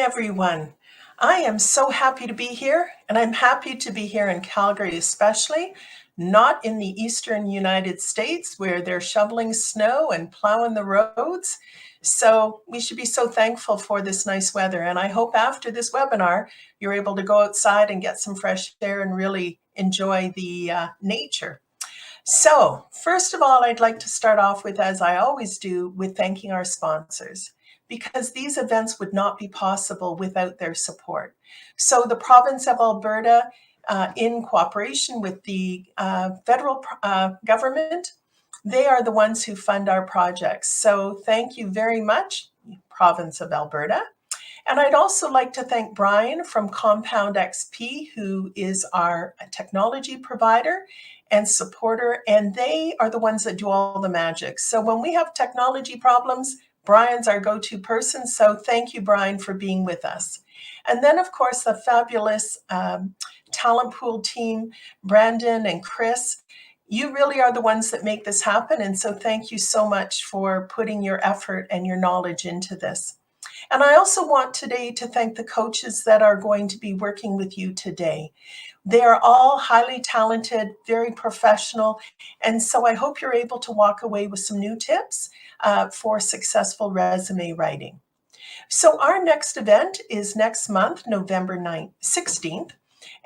everyone. I am so happy to be here, and I'm happy to be here in Calgary especially, not in the eastern United States where they're shoveling snow and plowing the roads. So we should be so thankful for this nice weather. And I hope after this webinar, you're able to go outside and get some fresh air and really enjoy the nature. So first of all, I'd like to start off with, as I always do, with thanking our sponsors, because these events would not be possible without their support. So the province of Alberta, in cooperation with the federal government, they are the ones who fund our projects. So thank you very much, province of Alberta. And I'd also like to thank Brian from Compound XP, who is our technology provider and supporter, and they are the ones that do all the magic. So when we have technology problems, Brian's our go-to person. So thank you, Brian, for being with us. And then, of course, the fabulous talent pool team, Brandon and Chris. You really are the ones that make this happen. And so thank you so much for putting your effort and your knowledge into this. And I also want today to thank the coaches that are going to be working with you today. They are all highly talented, very professional, and so I hope you're able to walk away with some new tips for successful resume writing. So our next event is next month, November 16th,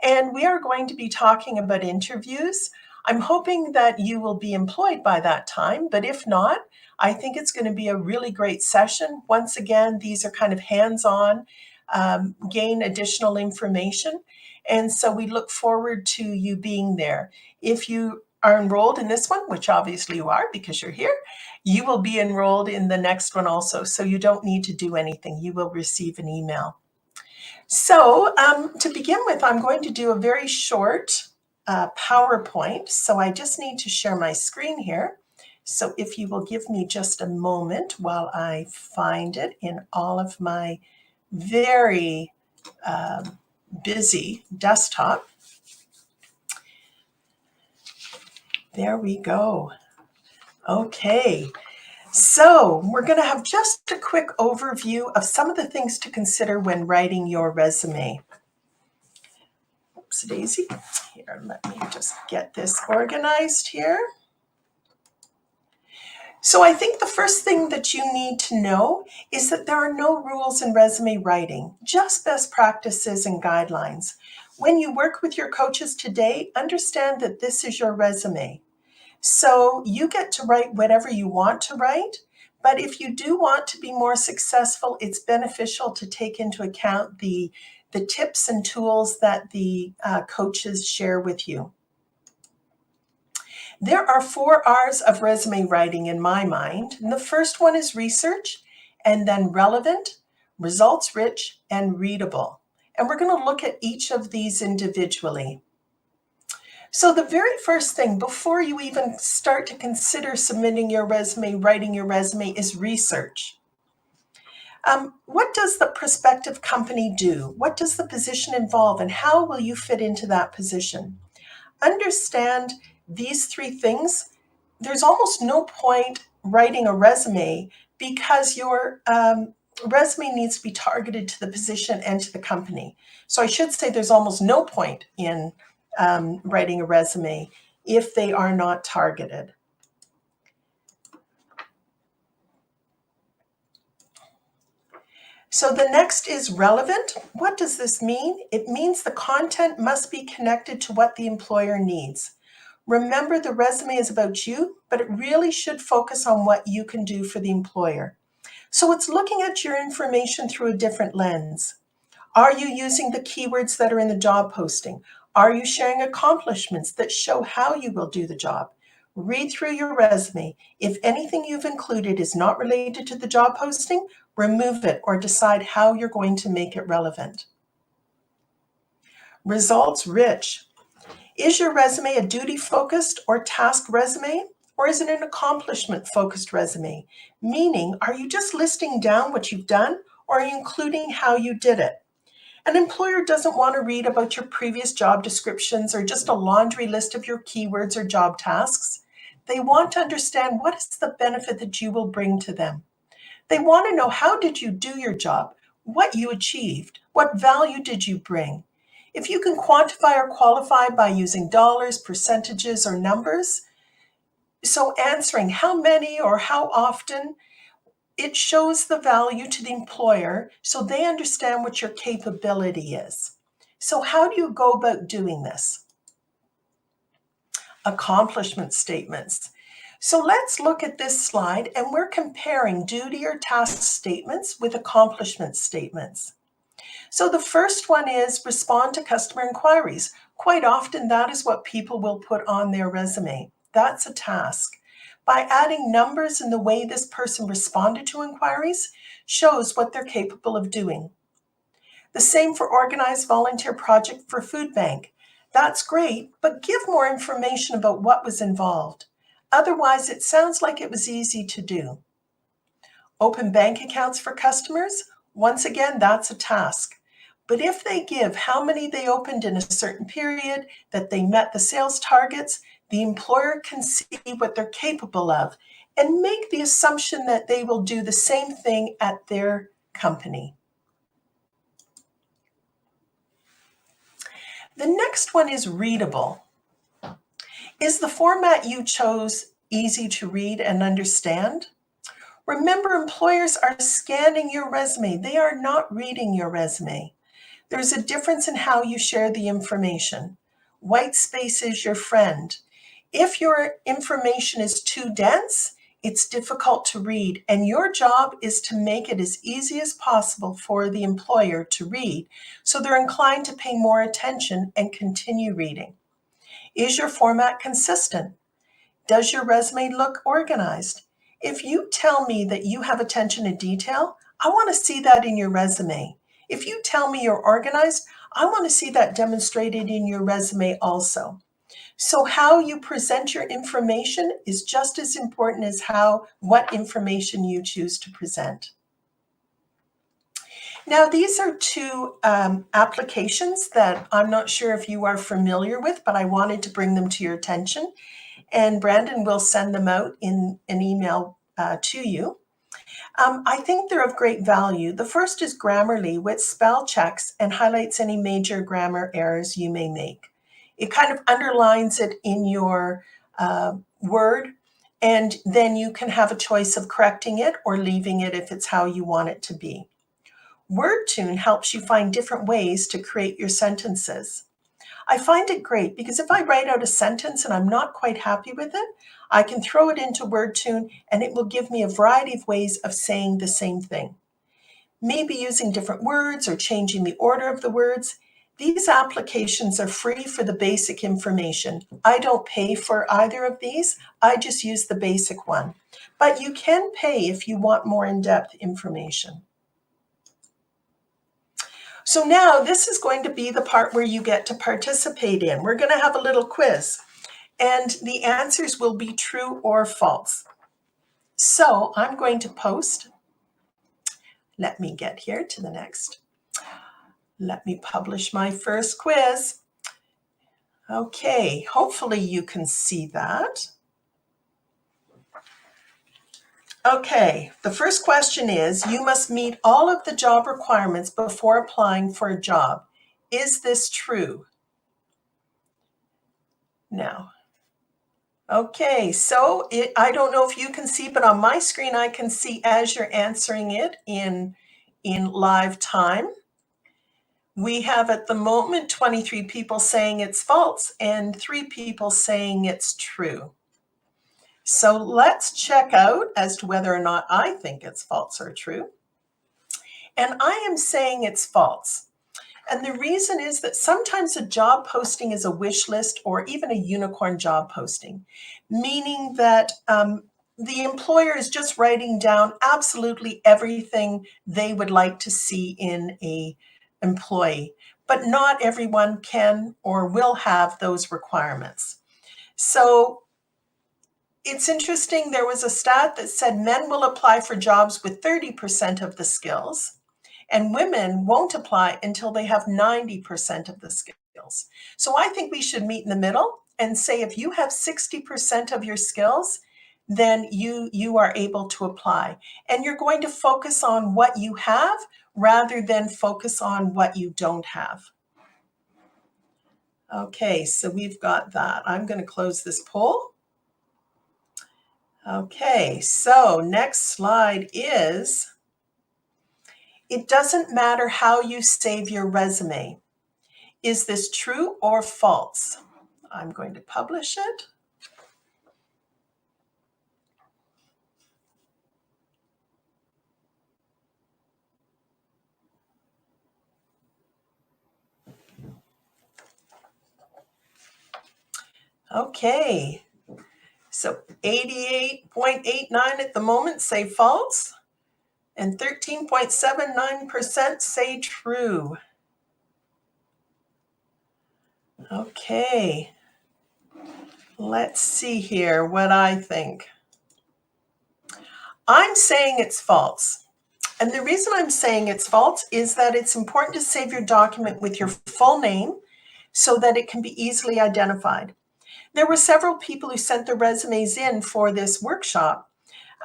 and we are going to be talking about interviews. I'm hoping that you will be employed by that time, but if not, I think it's going to be a really great session. Once again, these are kind of hands-on, gain additional information. And so we look forward to you being there. If you are enrolled in this one, which obviously you are because you're here, you will be enrolled in the next one also. So you don't need to do anything. You will receive an email. So to begin with, I'm going to do a very short PowerPoint. So I just need to share my screen here. So if you will give me just a moment while I find it in all of my very busy desktop. There we go. Okay. So we're going to have just a quick overview of some of the things to consider when writing your resume. Oops, daisy. Here, let me just get this organized here. So I think the first thing that you need to know is that there are no rules in resume writing, just best practices and guidelines. When you work with your coaches today, understand that this is your resume. So you get to write whatever you want to write, but if you do want to be more successful, it's beneficial to take into account the tips and tools that the coaches share with you. There are 4 R's of resume writing in my mind, and the first one is research, and then relevant, results rich, and readable. And we're going to look at each of these individually. So the very first thing, before you even start to consider submitting your resume, writing your resume, is research. What does the prospective company do? What does the position involve, and how will you fit into that position? Understand these 3 things. There's almost no point writing a resume because your resume needs to be targeted to the position and to the company. So I should say there's almost no point in writing a resume if they are not targeted. So the next is relevant. What does this mean? It means the content must be connected to what the employer needs. Remember, the resume is about you, but it really should focus on what you can do for the employer. So it's looking at your information through a different lens. Are you using the keywords that are in the job posting? Are you sharing accomplishments that show how you will do the job? Read through your resume. If anything you've included is not related to the job posting, remove it or decide how you're going to make it relevant. Results rich. Is your resume a duty-focused or task resume, or is it an accomplishment-focused resume? Meaning, are you just listing down what you've done, or are you including how you did it? An employer doesn't want to read about your previous job descriptions or just a laundry list of your keywords or job tasks. They want to understand what is the benefit that you will bring to them. They want to know, how did you do your job? what you achieved, what value did you bring. If you can quantify or qualify by using dollars, percentages, or numbers, so answering how many or how often, it shows the value to the employer so they understand what your capability is. So how do you go about doing this? Accomplishment statements. So let's look at this slide, and we're comparing duty or task statements with accomplishment statements. So the first one is respond to customer inquiries. Quite often that is what people will put on their resume. That's a task. By adding numbers in the way this person responded to inquiries shows what they're capable of doing. The same for organized volunteer project for food bank. That's great, but give more information about what was involved. Otherwise, it sounds like it was easy to do. Open bank accounts for customers. Once again, that's a task. But if they give how many they opened in a certain period, that they met the sales targets, the employer can see what they're capable of and make the assumption that they will do the same thing at their company. The next one is readable. Is the format you chose easy to read and understand? Remember, employers are scanning your resume. They are not reading your resume. There's a difference in how you share the information. White space is your friend. If your information is too dense, it's difficult to read, and your job is to make it as easy as possible for the employer to read, so they're inclined to pay more attention and continue reading. Is your format consistent? Does your resume look organized? If you tell me that you have attention to detail, I want to see that in your resume. If you tell me you're organized, I want to see that demonstrated in your resume also. So how you present your information is just as important as what information you choose to present. Now, these are two applications that I'm not sure if you are familiar with, but I wanted to bring them to your attention. And Brandon will send them out in an email to you. I think they're of great value. The first is Grammarly, which spell checks and highlights any major grammar errors you may make. It kind of underlines it in your word, and then you can have a choice of correcting it or leaving it if it's how you want it to be. WordTune helps you find different ways to create your sentences. I find it great because if I write out a sentence and I'm not quite happy with it, I can throw it into WordTune and it will give me a variety of ways of saying the same thing. Maybe using different words or changing the order of the words. These applications are free for the basic information. I don't pay for either of these. I just use the basic one. But you can pay if you want more in-depth information. So now this is going to be the part where you get to participate in. We're going to have a little quiz, and the answers will be true or false. So I'm going to post. Let me get here to the next. Let me publish my first quiz. Okay, hopefully you can see that. Okay, the first question is, you must meet all of the job requirements before applying for a job. Is this true? Now, okay, so I don't know if you can see, but on my screen I can see as you're answering it in live time. We have at the moment 23 people saying it's false and 3 people saying it's true. So let's check out as to whether or not I think it's false or true. And I am saying it's false. And the reason is that sometimes a job posting is a wish list or even a unicorn job posting, meaning that the employer is just writing down absolutely everything they would like to see in an employee, but not everyone can or will have those requirements. So it's interesting, there was a stat that said men will apply for jobs with 30% of the skills, and women won't apply until they have 90% of the skills. So I think we should meet in the middle and say if you have 60% of your skills, then you are able to apply. And you're going to focus on what you have rather than focus on what you don't have. Okay, so we've got that. I'm going to close this poll. Okay, so next slide is, it doesn't matter how you save your resume. Is this true or false? I'm going to publish it. Okay, so 88.89 at the moment say false, and 13.79% say true. Okay, let's see here what I think. I'm saying it's false. And the reason I'm saying it's false is that it's important to save your document with your full name so that it can be easily identified. There were several people who sent their resumes in for this workshop,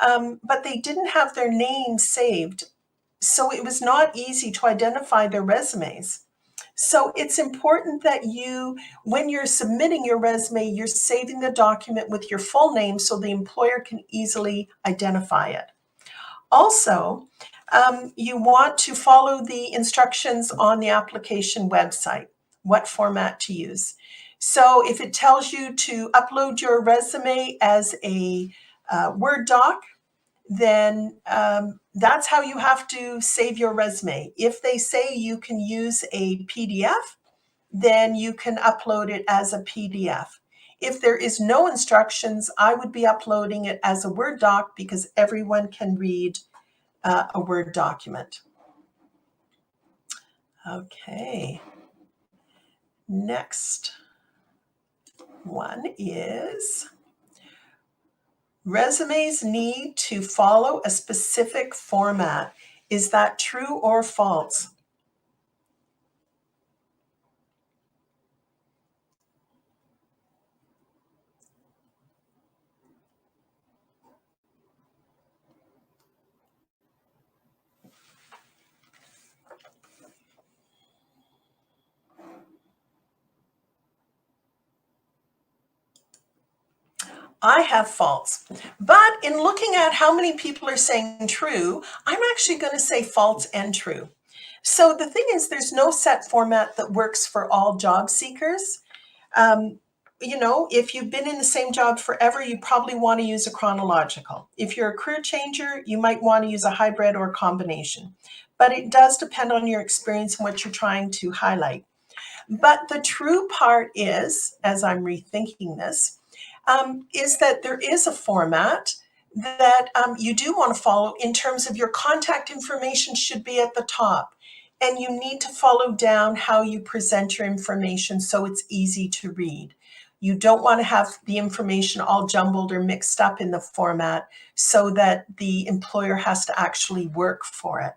but they didn't have their names saved. So it was not easy to identify their resumes. So it's important that when you're submitting your resume, you're saving the document with your full name so the employer can easily identify it. Also, you want to follow the instructions on the application website, what format to use. So if it tells you to upload your resume as a Word doc, then that's how you have to save your resume. If they say you can use a PDF, then you can upload it as a PDF. If there is no instructions, I would be uploading it as a Word doc because everyone can read a Word document. Okay, next one is, resumes need to follow a specific format. Is that true or false? I have false. But in looking at how many people are saying true, I'm actually going to say false and true. So the thing is, there's no set format that works for all job seekers. If you've been in the same job forever, you probably want to use a chronological. If you're a career changer, you might want to use a hybrid or a combination. But it does depend on your experience and what you're trying to highlight. But the true part is, as I'm rethinking this, is that there is a format that you do want to follow in terms of your contact information should be at the top. And you need to follow down how you present your information so it's easy to read. You don't want to have the information all jumbled or mixed up in the format so that the employer has to actually work for it.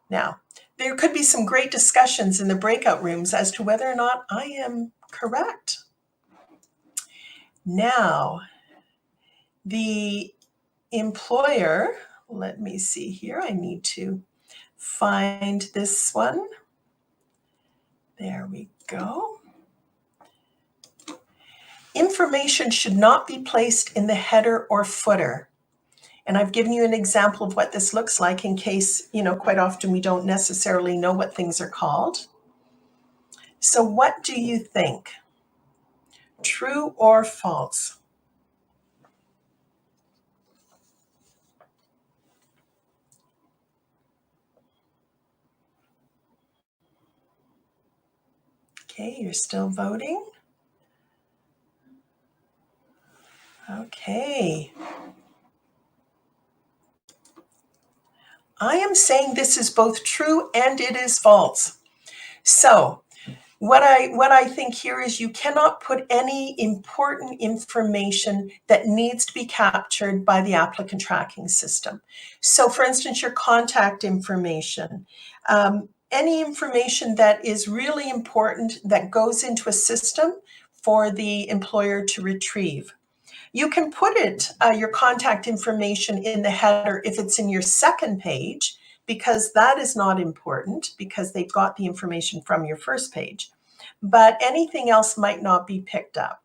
Now, there could be some great discussions in the breakout rooms as to whether or not I am correct. Now, the employer, let me see here, I need to find this one. There we go. Information should not be placed in the header or footer. And I've given you an example of what this looks like in case, quite often we don't necessarily know what things are called. So what do you think? True or false? Okay, you're still voting. Okay. I am saying this is both true and it is false. So what I think here is you cannot put any important information that needs to be captured by the applicant tracking system. So for instance, your contact information, any information that is really important that goes into a system for the employer to retrieve. You can put your contact information in the header if it's in your second page, because that is not important because they've got the information from your first page. But anything else might not be picked up.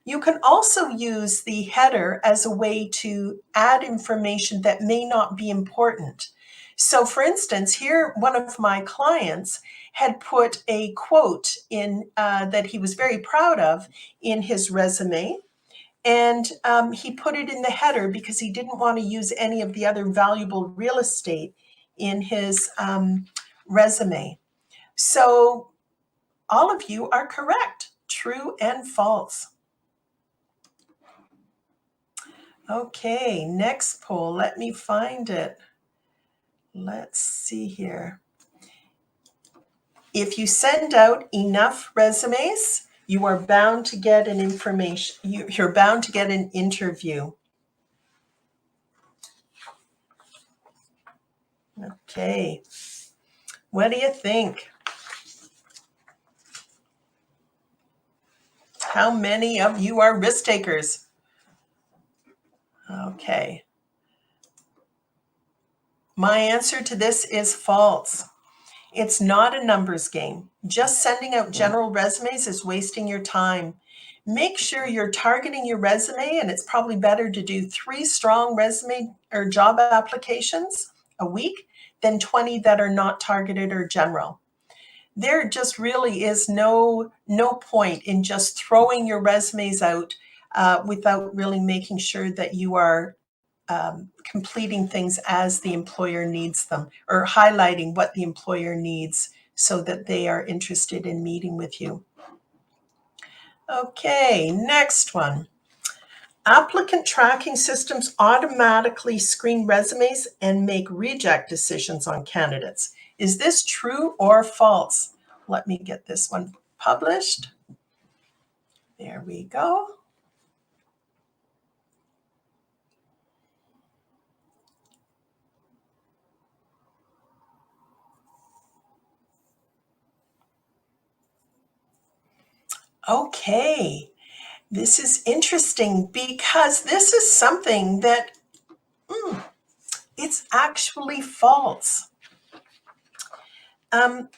You can also use the header as a way to add information that may not be important. So for instance, here, one of my clients had put a quote in that he was very proud of in his resume. And he put it in the header because he didn't want to use any of the other valuable real estate in his resume. So all of you are correct, true and false. Okay, next poll. Let me find it. Let's see here. If you send out enough resumes, you are bound to get an information. You're bound to get an interview. Okay. What do you think? How many of you are risk takers? Okay. My answer to this is false. It's not a numbers game. Just sending out general resumes is wasting your time. Make sure you're targeting your resume, and it's probably better to do 3 strong resume or job applications a week than 20 that are not targeted or general. There just really is no point in just throwing your resumes out without really making sure that you are completing things as the employer needs them, or highlighting what the employer needs so that they are interested in meeting with you. Okay, next one. Applicant tracking systems automatically screen resumes and make reject decisions on candidates. Is this true or false? Let me get this one published. There we go. Okay, this is interesting because this is something that it's actually false. But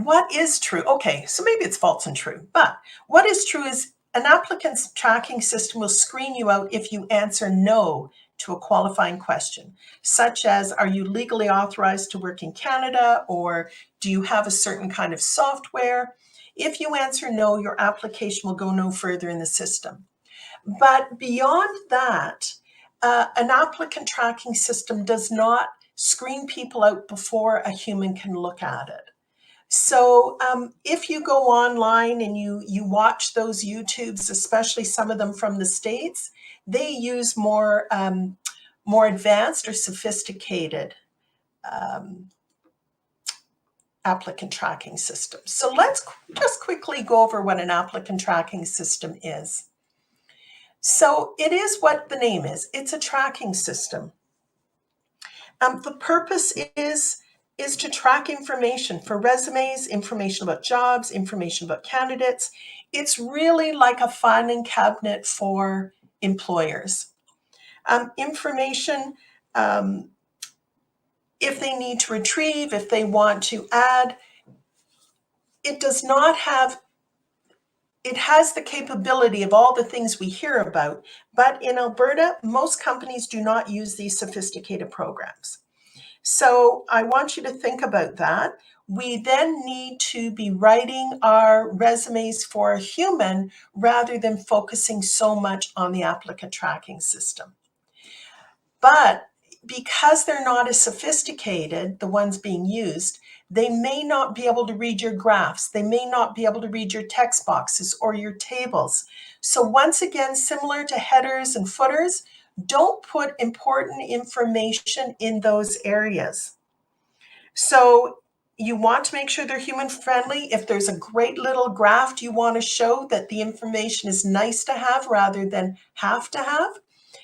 what is true? Okay, so maybe it's false and true, but what is true is an applicant's tracking system will screen you out if you answer no to a qualifying question, such as, are you legally authorized to work in Canada, or do you have a certain kind of software? If you answer no, your application will go no further in the system. But beyond that, an applicant tracking system does not screen people out before a human can look at it. So if you go online and you watch those YouTubes, especially some of them from the States, they use more advanced or sophisticated applicant tracking systems. So let's just quickly go over what an applicant tracking system is. So it is what the name is. It's a tracking system. The purpose is to track information for resumes, information about jobs, information about candidates. It's really like a filing cabinet for employers. Information, if they need to retrieve, if they want to add, it does not have, it has the capability of all the things we hear about, but in Alberta, most companies do not use these sophisticated programs. So I want you to think about that. We then need to be writing our resumes for a human rather than focusing so much on the applicant tracking system. But because they're not as sophisticated, the ones being used, they may not be able to read your graphs. They may not be able to read your text boxes or your tables. So once again, similar to headers and footers, don't put important information in those areas. So you want to make sure they're human friendly. If there's a great little graph you want to show that the information is nice to have rather than have to have,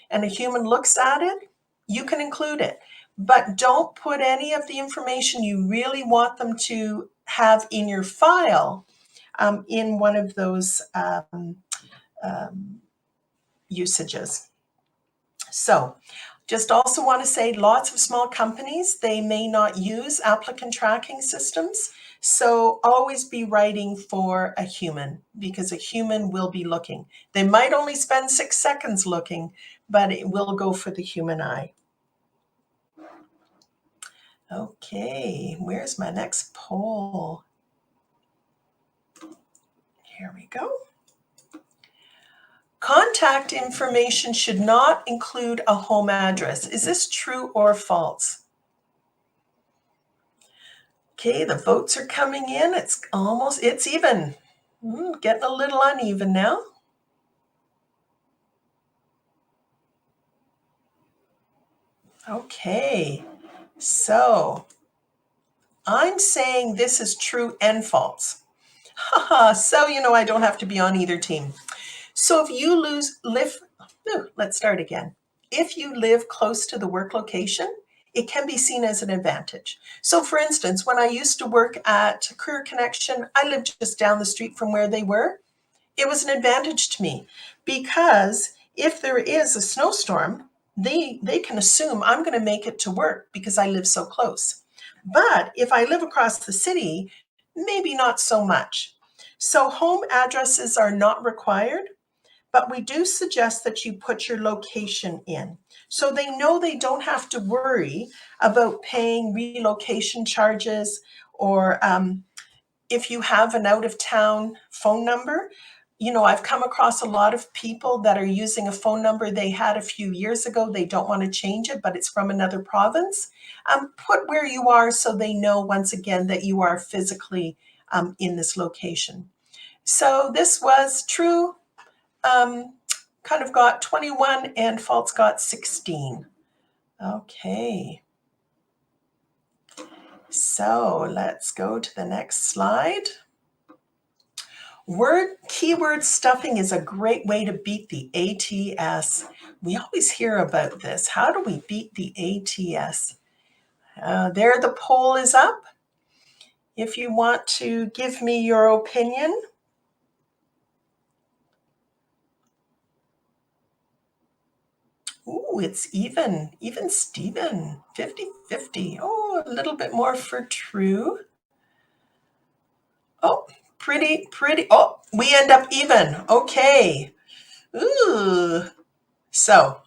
and a human looks at it, you can include it. But don't put any of the information you really want them to have in your file in one of those usages. So just also want to say lots of small companies, they may not use applicant tracking systems. So always be writing for a human because a human will be looking. They might only spend 6 seconds looking, but it will go for the human eye. Okay, where's my next poll? Here we go. Contact information should not include a home address. Is this true or false? Okay, the votes are coming in. It's even. Getting a little uneven now. Okay, so I'm saying this is true and false. So I don't have to be on either team. So if you let's start again. If you live close to the work location, it can be seen as an advantage. So for instance, when I used to work at Career Connection, I lived just down the street from where they were. It was an advantage to me because if there is a snowstorm, they can assume I'm going to make it to work because I live so close. But if I live across the city, maybe not so much. So home addresses are not required, but we do suggest that you put your location in. So they know they don't have to worry about paying relocation charges or if you have an out of town phone number. I've come across a lot of people that are using a phone number they had a few years ago. They don't want to change it, but it's from another province. Put where you are so they know once again that you are physically in this location. So this was true, kind of got 21 and false got 16. Okay. So let's go to the next slide. Keyword stuffing is a great way to beat the ATS. We always hear about this. How do we beat the ATS? There, the poll is up. If you want to give me your opinion. Ooh, it's even Steven, 50-50. Oh, a little bit more for true. Oh, pretty. Oh, we end up even. Okay. Ooh. So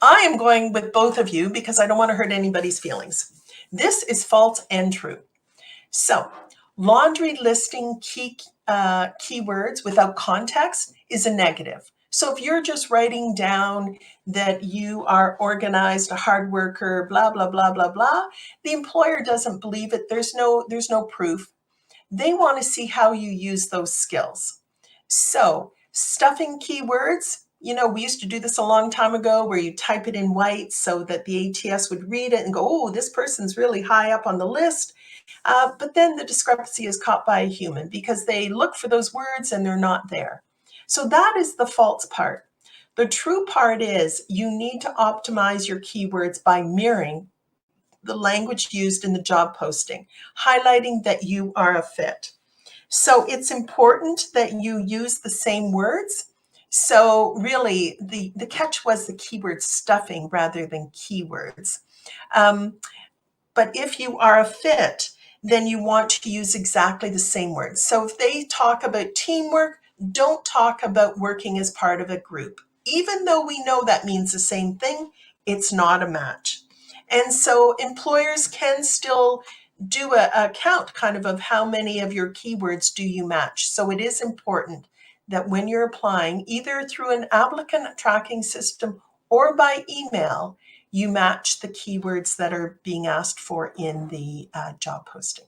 I am going with both of you because I don't want to hurt anybody's feelings. This is false and true. So laundry listing keywords without context is a negative. So if you're just writing down that you are organized, a hard worker, blah, blah, blah, blah, blah, the employer doesn't believe it. There's no proof. They want to see how you use those skills. So stuffing keywords, we used to do this a long time ago where you type it in white so that the ATS would read it and go, oh, this person's really high up on the list. But then the discrepancy is caught by a human because they look for those words and they're not there. So that is the false part. The true part is you need to optimize your keywords by mirroring the language used in the job posting, highlighting that you are a fit. So it's important that you use the same words. So really, the catch was the keyword stuffing rather than keywords. But if you are a fit, then you want to use exactly the same words. So if they talk about teamwork, don't talk about working as part of a group. Even though we know that means the same thing, it's not a match. And so employers can still do a count kind of how many of your keywords do you match. So it is important that when you're applying, either through an applicant tracking system or by email, you match the keywords that are being asked for in the job posting.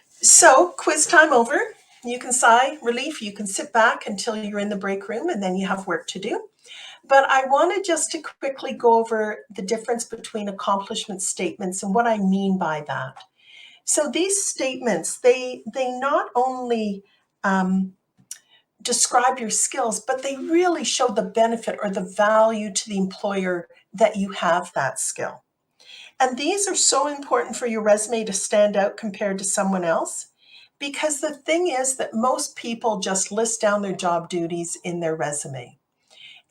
So quiz time over. You can sigh relief. You can sit back until you're in the break room and then you have work to do. But I wanted just to quickly go over the difference between accomplishment statements and what I mean by that. So these statements, they not only describe your skills, but they really show the benefit or the value to the employer that you have that skill. And these are so important for your resume to stand out compared to someone else Because the thing is that most people just list down their job duties in their resume.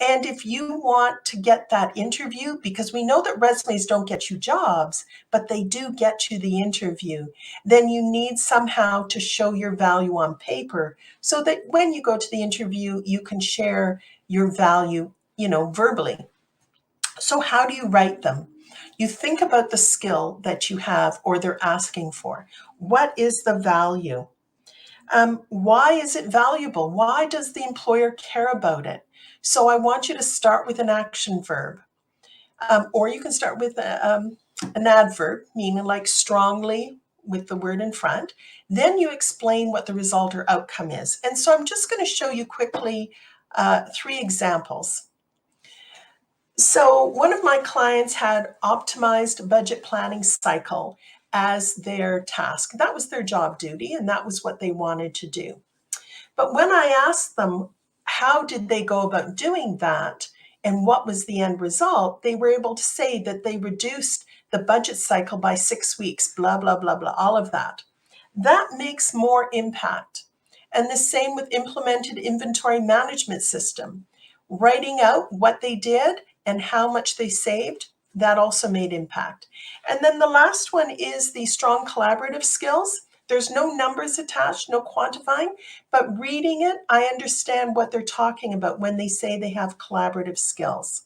And if you want to get that interview, because we know that resumes don't get you jobs, but they do get you the interview, then you need somehow to show your value on paper so that when you go to the interview, you can share your value, verbally. So how do you write them? You think about the skill that you have or they're asking for. What is the value? Why is it valuable? Why does the employer care about it? So I want you to start with an action verb, or you can start with an adverb, meaning like strongly with the word in front. Then you explain what the result or outcome is. And so I'm just going to show you quickly 3 examples. So one of my clients had optimized budget planning cycle as their task. That was their job duty, and that was what they wanted to do. But when I asked them how did they go about doing that and what was the end result, they were able to say that they reduced the budget cycle by 6 weeks, blah, blah, blah, blah, all of that. That makes more impact. And the same with implemented inventory management system. Writing out what they did and how much they saved, that also made impact. And then the last one is the strong collaborative skills. There's no numbers attached, no quantifying, but reading it, I understand what they're talking about when they say they have collaborative skills.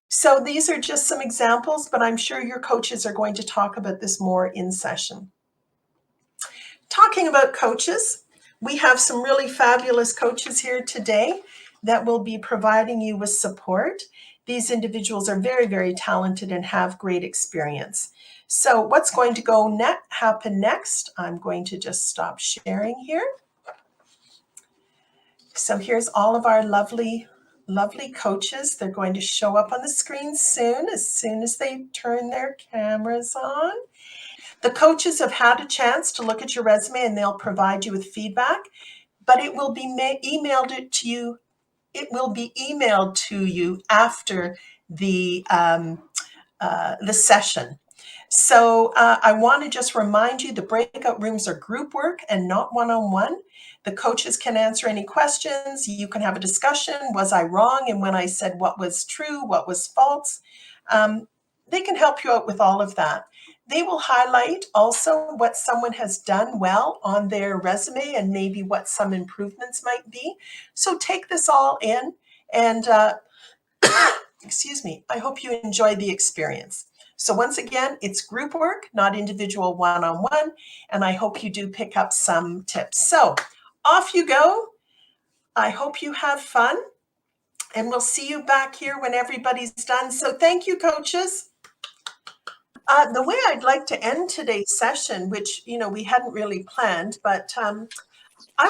So these are just some examples, but I'm sure your coaches are going to talk about this more in session. Talking about coaches, we have some really fabulous coaches here today that will be providing you with support. These individuals are very, very talented and have great experience. So what's going to happen next? I'm going to just stop sharing here. So here's all of our lovely, lovely coaches. They're going to show up on the screen soon as they turn their cameras on. The coaches have had a chance to look at your resume and they'll provide you with feedback, but it will be emailed to you. It will be emailed to you after the session. So I want to just remind you the breakout rooms are group work and not one-on-one. The coaches can answer any questions. You can have a discussion. Was I wrong? And when I said what was true, what was false? They can help you out with all of that. They will highlight also what someone has done well on their resume and maybe what some improvements might be. So take this all in and excuse me, I hope you enjoy the experience. So once again, it's group work, not individual one-on-one, and I hope you do pick up some tips. So off you go. I hope you have fun, and we'll see you back here when everybody's done. So thank you, coaches. The way I'd like to end today's session, which, we hadn't really planned, but I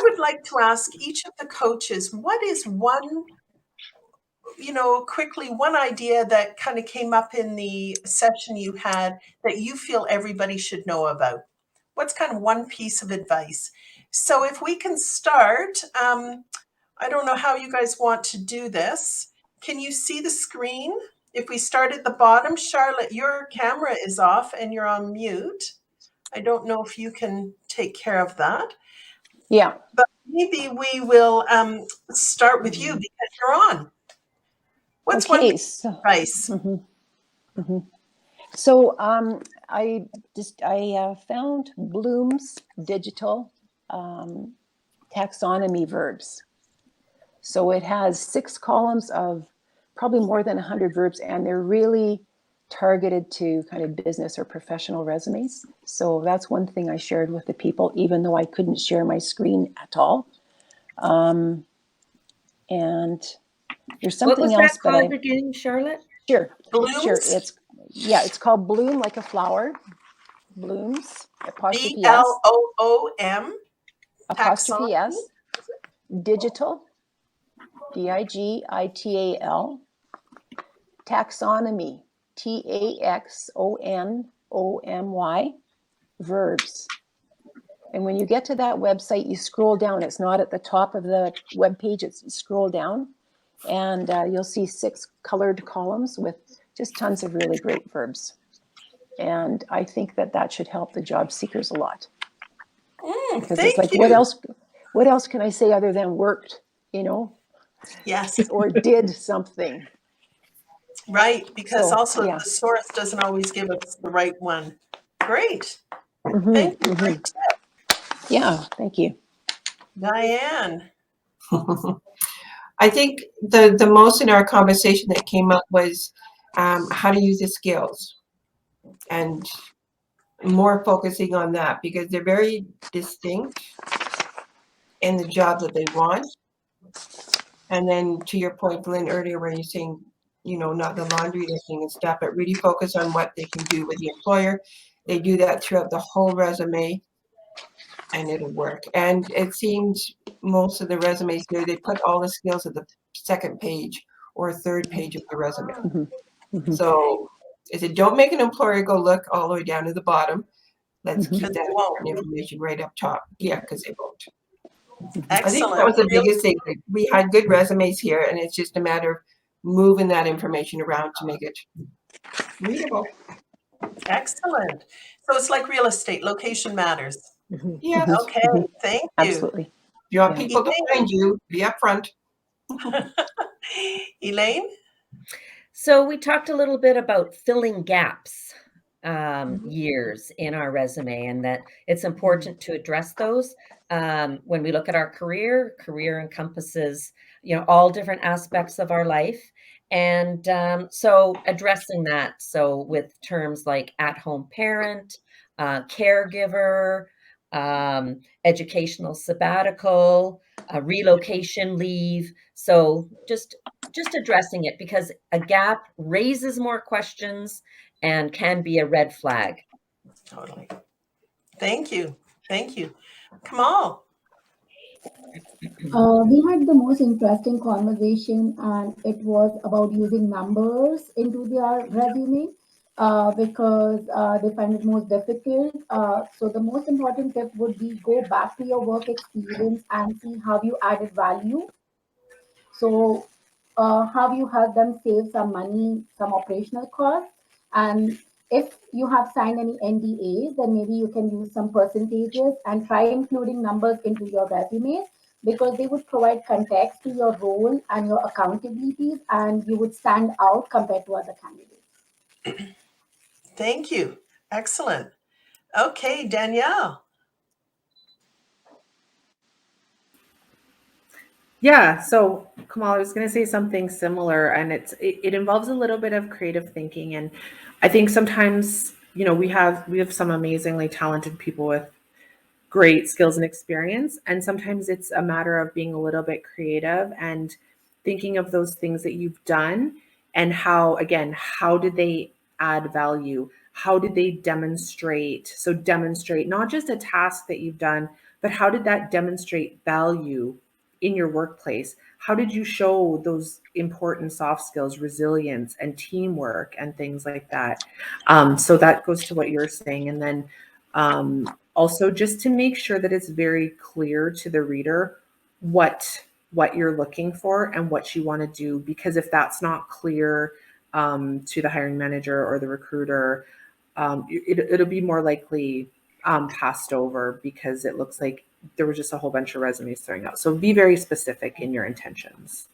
would like to ask each of the coaches, what is one idea that kind of came up in the session you had that you feel everybody should know about? What's kind of one piece of advice? So if we can start, I don't know how you guys want to do this. Can you see the screen? If we start at the bottom, Charlotte, your camera is off and you're on mute. I don't know if you can take care of that. Yeah. But maybe we will start with you because you're on. What's one piece of advice? So I found Bloom's digital taxonomy verbs. So it has 6 columns of probably more than 100 verbs, and they're really targeted to kind of business or professional resumes. So that's one thing I shared with the people, even though I couldn't share my screen at all. And there's something else. What was that called again, Charlotte? Sure. Blooms? Sure. It's called Bloom, like a flower. Blooms. Apostrophe S. BLOOM. Apostrophe S. Digital. DIGITAL. Taxonomy. TAXONOMY. Verbs. And when you get to that website, you scroll down. It's not at the top of the web page. It's scroll down, and you'll see 6 colored columns with just tons of really great verbs. And I think that should help the job seekers a lot. Because it's Thank like, you. what else can I say other than worked, you know, Yes, or did something? right. Because So also yeah. the source doesn't always give us the right one. Great. Thank you. Mm-hmm. Great tip. Yeah, thank you. Diane. I think the most in our conversation that came up was how to use the skills, and more focusing on that because they're very distinct in the job that they want. And then to your point, Glenn, earlier where you're saying, not the laundry lifting and stuff, but really focus on what they can do with the employer. They do that throughout the whole resume and it'll work. And it seems most of the resumes here, they put all the skills at the second page or third page of the resume. Mm-hmm. So is it don't make an employer go look all the way down to the bottom. Let's Mm-hmm. keep Because that they won't. information right up top. Yeah, because they won't. I think that Excellent. was the Really biggest thing. We had good resumes here, and it's just a matter of moving that information around to make it readable. excellent. So it's like real estate, location matters. Mm-hmm. Yes. Okay, Mm-hmm. thank you. Absolutely. If you want Yeah. people to find you, be upfront. Elaine? So we talked a little bit about filling gaps years in our resume, and that it's important to address those. When we look at our career encompasses, all different aspects of our life. And so addressing that, so with terms like at-home parent, caregiver, educational sabbatical, relocation leave. So just addressing it, because a gap raises more questions and can be a red flag. Totally. Thank you. Thank you. Kamal? We had the most interesting conversation, and it was about using numbers into their resume because they find it most difficult. So, the most important tip would be go back to your work experience and see how you added value. So, how you help them save some money, some operational costs, and if you have signed any NDAs, then maybe you can use some percentages and try including numbers into your resume because they would provide context to your role and your accountabilities, and you would stand out compared to other candidates. Thank you. Excellent. Okay, Danielle. Yeah, so Kamal, I was going to say something similar, and it involves a little bit of creative thinking, and I think sometimes we have some amazingly talented people with great skills and experience, and sometimes it's a matter of being a little bit creative and thinking of those things that you've done and how did they add value? How did they demonstrate? So demonstrate not just a task that you've done, but how did that demonstrate value in your workplace? How did you show those important soft skills, resilience and teamwork and things like that? So that goes to what you're saying. And then also just to make sure that it's very clear to the reader what you're looking for and what you want to do, because if that's not clear to the hiring manager or the recruiter, it'll be more likely passed over because it looks like there was just a whole bunch of resumes throwing out. So be very specific in your intentions.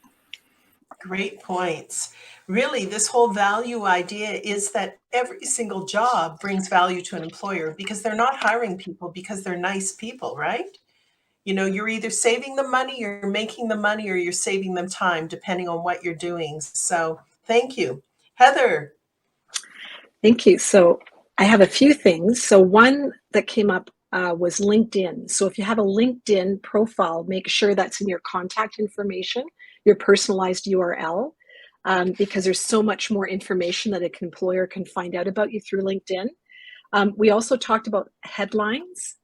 Great points. Really, this whole value idea is that every single job brings value to an employer because they're not hiring people because they're nice people, right? You're either saving them money, you're making them money, or you're saving them time, depending on what you're doing. So thank you. Heather. Thank you. So I have a few things. So one that came up was LinkedIn. So if you have a LinkedIn profile, make sure that's in your contact information, your personalized URL, because there's so much more information that an employer can find out about you through LinkedIn. We also talked about headlines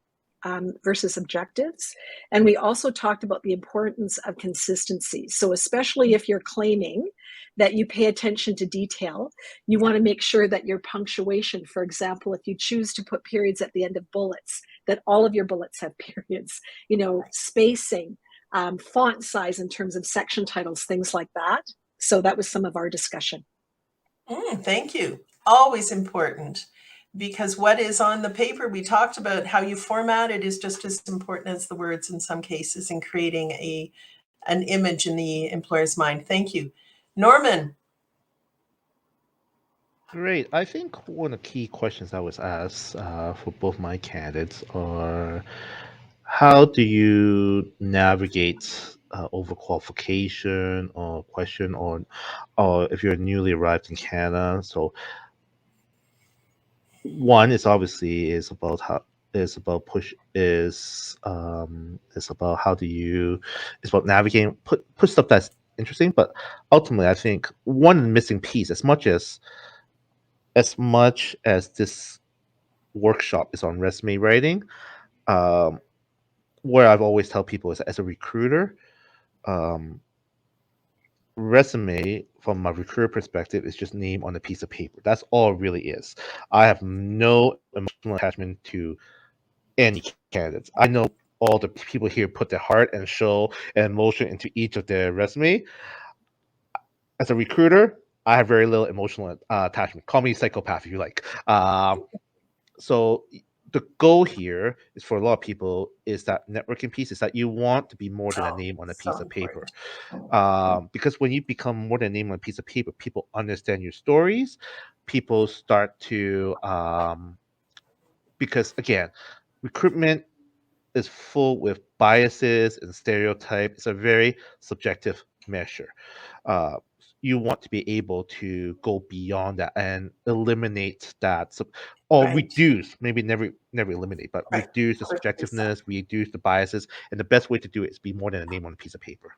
versus objectives. And we also talked about the importance of consistency. So especially if you're claiming that you pay attention to detail, you want to make sure that your punctuation, for example, if you choose to put periods at the end of bullets, that all of your bullets have periods, spacing, font size in terms of section titles, things like that. So that was some of our discussion. Thank you. Always important. because what is on the paper, we talked about how you format it is just as important as the words in some cases in creating an image in the employer's mind. Thank you. Norman. Great. I think one of the key questions I was asked for both my candidates are how do you navigate overqualification or question or if you're newly arrived in Canada. So one is obviously is about how is about push is about how do you it's about navigating put stuff that's interesting, but ultimately I think one missing piece as much as this workshop is on resume writing, um, where I've always tell people is as a recruiter, um, resume from my recruiter perspective is just name on a piece of paper. That's all it really is. I have no emotional attachment to any candidates. I know all the people here put their heart and soul and emotion into each of their resume. As a recruiter, I have very little emotional attachment. Call me psychopath if you like. So the goal here is for a lot of people is that networking piece is that you want to be more than a name on a piece of paper. Because when you become more than a name on a piece of paper, people understand your stories. People start to because again, recruitment is full with biases and stereotypes. It's a very subjective measure. Uh, you want to be able to go beyond that and eliminate that, or Right. reduce, maybe never eliminate, but Right. reduce the subjectiveness, reduce the biases, and the best way to do it is be more than a name on a piece of paper.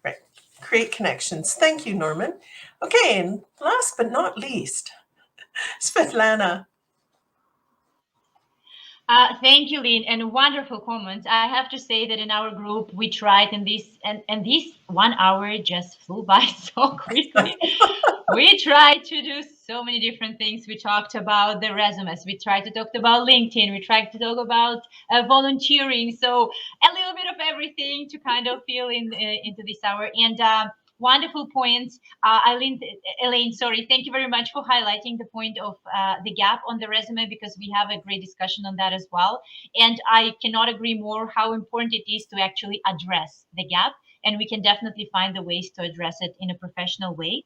Right. Create connections. Thank you, Norman. Okay, and last but not least, Svetlana. Thank you, Lynn, and wonderful comments. I have to say that in our group, we tried, and this 1 hour just flew by so quickly. We tried to do so many different things. We talked about the resumes. We tried to talk about LinkedIn. We tried to talk about volunteering. So a little bit of everything to kind of fill in into this hour. And wonderful points. Elaine, sorry, thank you very much for highlighting the point of the gap on the resume, because we have a great discussion on that as well. And I cannot agree more how important it is to actually address the gap. And we can definitely find the ways to address it in a professional way.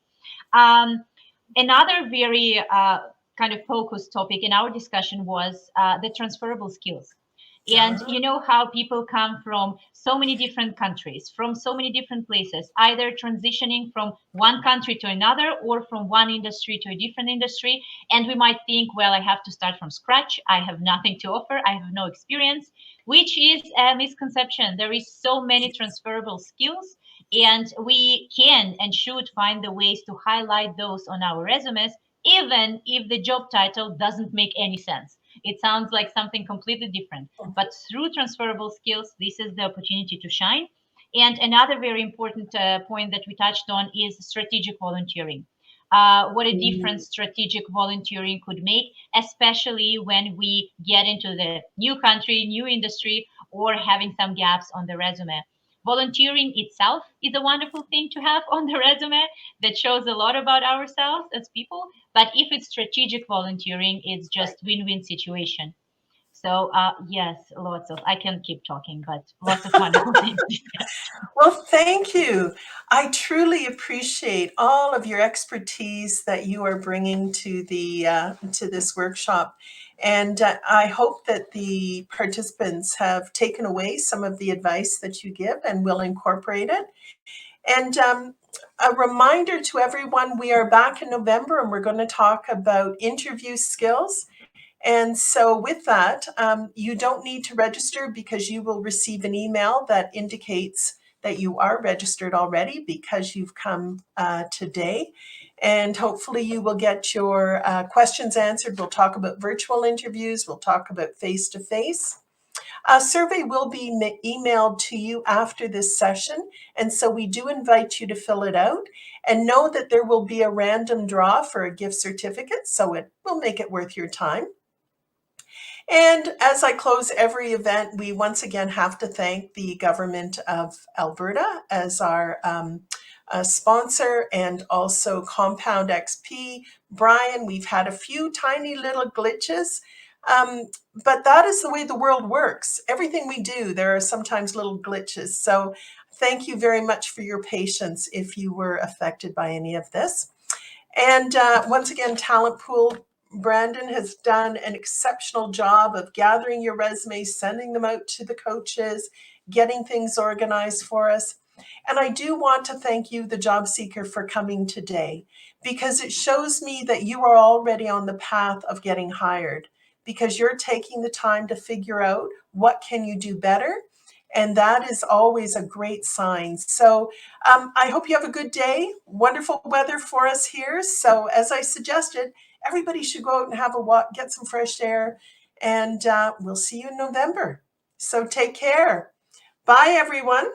Another very kind of focused topic in our discussion was the transferable skills. And you know how people come from so many different countries, from so many different places, either transitioning from one country to another or from one industry to a different industry. And we might think, well, I have to start from scratch. I have nothing to offer. I have no experience, which is a misconception. There is so many transferable skills, and we can and should find the ways to highlight those on our resumes, even if the job title doesn't make any sense. It sounds like something completely different, but through transferable skills, this is the opportunity to shine. And another very important point that we touched on is strategic volunteering. What a difference strategic volunteering could make, especially when we get into the new country, new industry, or having some gaps on the resume. Volunteering itself is a wonderful thing to have on the resume that shows a lot about ourselves as people. But if it's strategic volunteering, it's just win-win situation. So yes, lots of, I can keep talking, but lots of wonderful things discussed. Well, thank you. I truly appreciate all of your expertise that you are bringing to to this workshop. And I hope that the participants have taken away some of the advice that you give and will incorporate it. And a reminder to everyone, we are back in November and we're going to talk about interview skills. And so with that, you don't need to register because you will receive an email that indicates that you are registered already because you've come today. And hopefully you will get your questions answered. We'll talk about virtual interviews. We'll talk about face-to-face. A survey will be emailed to you after this session. And so we do invite you to fill it out, and know that there will be a random draw for a gift certificate. So it will make it worth your time. And as I close every event, we once again have to thank the Government of Alberta as our sponsor, and also Compound XP. Brian, we've had a few tiny little glitches, but that is the way the world works. Everything we do, there are sometimes little glitches. So thank you very much for your patience if you were affected by any of this. And once again, Talent Pool, Brandon has done an exceptional job of gathering your resumes, sending them out to the coaches, getting things organized for us. And I do want to thank you, the job seeker, for coming today, because it shows me that you are already on the path of getting hired, because you're taking the time to figure out what can you do better. And that is always a great sign. So I hope you have a good day. Wonderful weather for us here. So as I suggested, everybody should go out and have a walk, get some fresh air, and we'll see you in November. So take care. Bye, everyone.